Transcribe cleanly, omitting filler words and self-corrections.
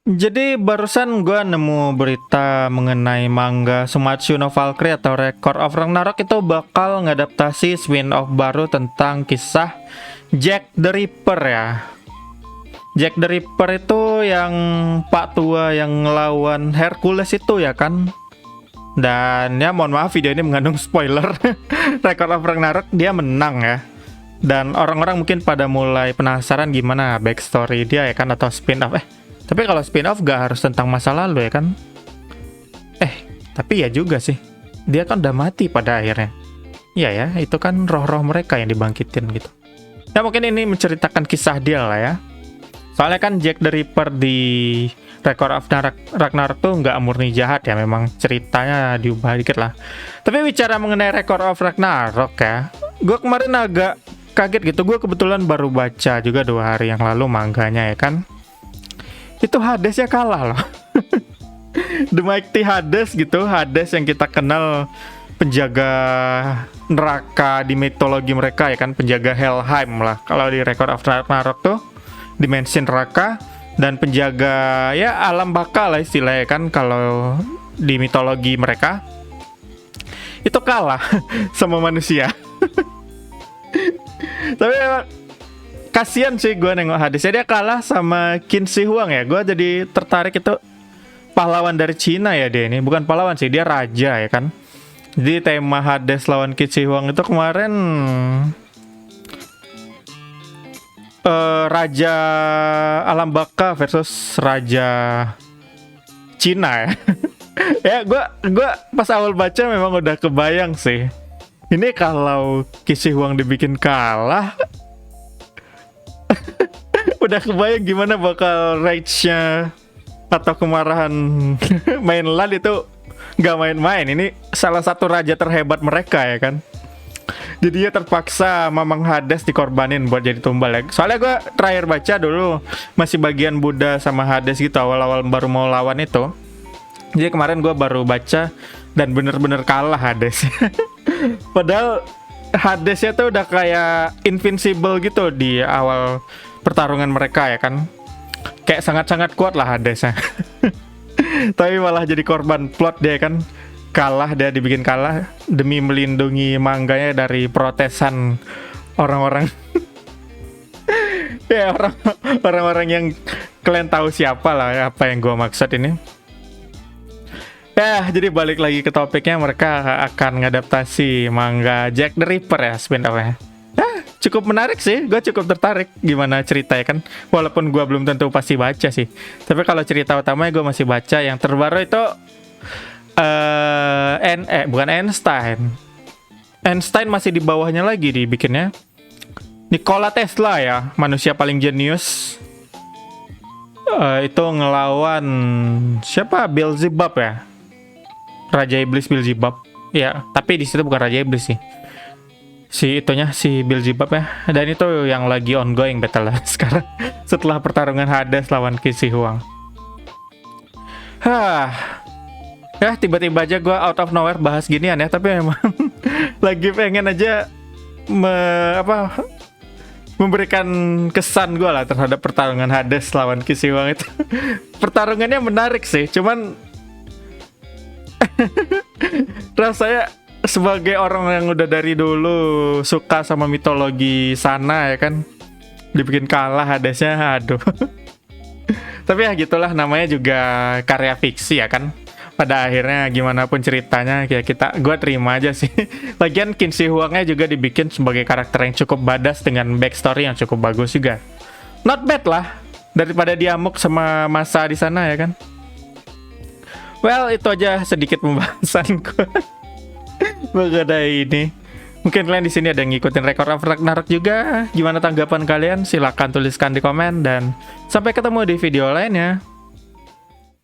Jadi barusan gua nemu berita mengenai manga Sumatsu no Valkyrie atau Record of Ragnarok itu bakal ngadaptasi spin-off baru tentang kisah Jack the Ripper ya. Jack the Ripper itu yang Pak Tua yang ngelawan Hercules itu ya kan. Dan ya mohon maaf video ini mengandung spoiler. Record of Ragnarok dia menang ya. Dan orang-orang mungkin pada mulai penasaran gimana backstory dia ya kan, atau spin-off. Tapi kalau spin-off gak harus tentang masa lalu ya kan? Tapi ya juga sih. Dia kan udah mati pada akhirnya. Iya ya, itu kan roh-roh mereka yang dibangkitin gitu. Ya mungkin ini menceritakan kisah dia lah ya. Soalnya kan Jack the Ripper di Record of Ragnarok tuh nggak murni jahat ya. Memang ceritanya diubah dikit lah. Tapi bicara mengenai Record of Ragnarok ya, gue kemarin agak kaget gitu. Gue kebetulan baru baca juga 2 hari yang lalu mangganya ya kan. Itu Hades ya kalah loh. The Mighty Hades gitu. Hades yang kita kenal penjaga neraka di mitologi mereka ya kan, penjaga Helheim lah. Kalau di Record of Ragnarok tuh dimensi neraka dan penjaga ya alam baka lah istilahnya kan kalau di mitologi mereka. Itu kalah sama manusia. Tapi emang kasian sih gue nengok Hades. Dia kalah sama Qin Shi Huang ya. Gue jadi tertarik, itu pahlawan dari Cina ya dia ini. Bukan pahlawan sih, dia raja ya kan. Jadi tema Hades lawan Qin Shi Huang itu kemarin Raja Alam Baka versus Raja Cina ya. Ya gue pas awal baca memang udah kebayang sih. Ini kalau Qin Shi Huang dibikin kalah, udah kebayang gimana bakal rage-nya atau kemarahan mainland itu. Gak main-main, ini salah satu raja terhebat mereka ya kan. Jadi dia terpaksa Mamang Hades dikorbanin buat jadi tumbal ya. Soalnya gue terakhir baca dulu masih bagian Buddha sama Hades gitu, awal-awal baru mau lawan itu. Jadi kemarin gue baru baca dan bener-bener kalah Hades. Padahal Hadesnya tuh udah kayak invincible gitu di awal pertarungan mereka ya kan. Kayak sangat-sangat kuat lah Hadesnya. Tapi malah jadi korban plot dia kan. Kalah, dia dibikin kalah demi melindungi mangganya dari protesan orang-orang. Ya orang-orang yang kalian tahu siapa lah apa yang gue maksud ini. Ya, jadi balik lagi ke topiknya, mereka akan ngadaptasi manga Jack the Ripper ya, spin-off-nya. Ya, cukup menarik sih, gue cukup tertarik gimana ceritanya kan. Walaupun gue belum tentu pasti baca sih. Tapi kalau cerita utamanya gue masih baca. Yang terbaru itu bukan Einstein. Einstein masih di bawahnya lagi dibikinnya. Nikola Tesla ya, manusia paling jenius. Itu ngelawan siapa? Beelzebub ya. Raja Iblis Beelzebub. Ya, tapi di situ bukan Raja Iblis sih. Si Beelzebub ya. Dan itu yang lagi ongoing battle lah sekarang setelah pertarungan Hades lawan Qin Shi Huang. Ya tiba-tiba aja gue out of nowhere bahas ginian ya. Tapi memang lagi pengen aja memberikan kesan gue lah terhadap pertarungan Hades lawan Qin Shi Huang itu. Pertarungannya menarik sih, cuman rasanya sebagai orang yang udah dari dulu suka sama mitologi sana ya kan, dibikin kalah Hadesnya, aduh. Tapi ya gitulah, namanya juga karya fiksi ya kan. Pada akhirnya gimana pun ceritanya ya gue terima aja sih. Lagian Qin Shi Huangnya juga dibikin sebagai karakter yang cukup badass dengan backstory yang cukup bagus juga. Not bad lah daripada diamuk sama masa di sana ya kan. Well, itu aja sedikit pembahasan gue mengenai ini. Mungkin kalian di sini ada yang ngikutin Record of Ragnarok juga. Gimana tanggapan kalian? Silahkan tuliskan di komen dan sampai ketemu di video lainnya.